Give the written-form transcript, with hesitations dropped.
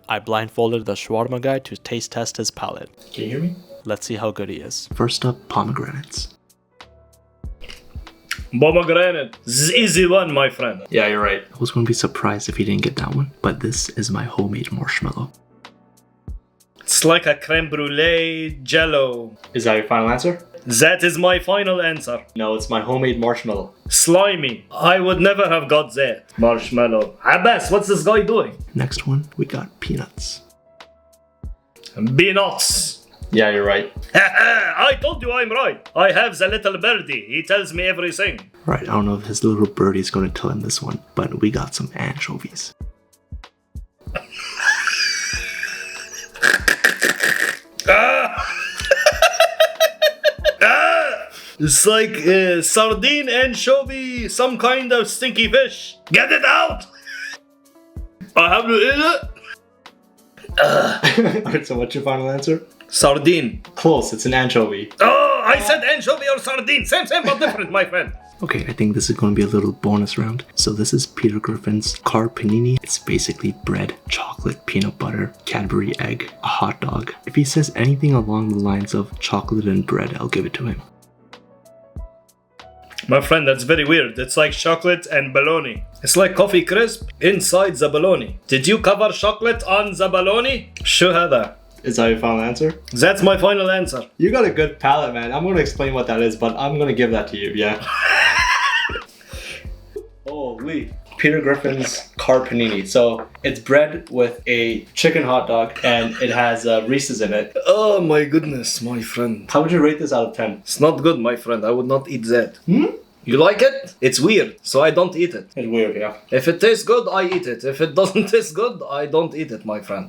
I blindfolded the shawarma guy to taste test his palate. Can you hear me? Let's see how good he is. First up, pomegranates. Pomegranate. This is easy one, my friend. Yeah, you're right. I was going to be surprised if he didn't get that one, but this is my homemade marshmallow. It's like a creme brulee jello. Is that your final answer? That is my final answer. No, it's my homemade marshmallow. Slimy. I would never have got that. Marshmallow. Abbas, what's this guy doing? Next one, we got peanuts. Peanuts. Yeah, you're right. I told you I'm right. I have the little birdie. He tells me everything. Right, I don't know if his little birdie's going to tell him this one, but we got some anchovies. It's like sardine, anchovy, some kind of stinky fish. Get it out! I have to eat it. Alright, so what's your final answer? Sardine. Close, it's an anchovy. Oh, I said anchovy or sardine. Same, but different, my friend. Okay, I think this is going to be a little bonus round. So this is Peter Griffin's Car Panini. It's basically bread, chocolate, peanut butter, Cadbury egg, a hot dog. If he says anything along the lines of chocolate and bread, I'll give it to him. My friend, that's very weird. It's like chocolate and bologna. It's like coffee crisp inside the bologna. Did you cover chocolate on the bologna? شو هذا? Is that your final answer? That's my final answer. You got a good palate, man. I'm going to explain what that is, but I'm going to give that to you, yeah? Holy. Peter Griffin's Car Panini. So it's bread with a chicken hot dog and it has Reese's in it. Oh my goodness, my friend. How would you rate this out of 10? It's not good, my friend. I would not eat that. Hmm? You like it? It's weird, so I don't eat it. It's weird, yeah. If it tastes good, I eat it. If it doesn't taste good, I don't eat it, my friend.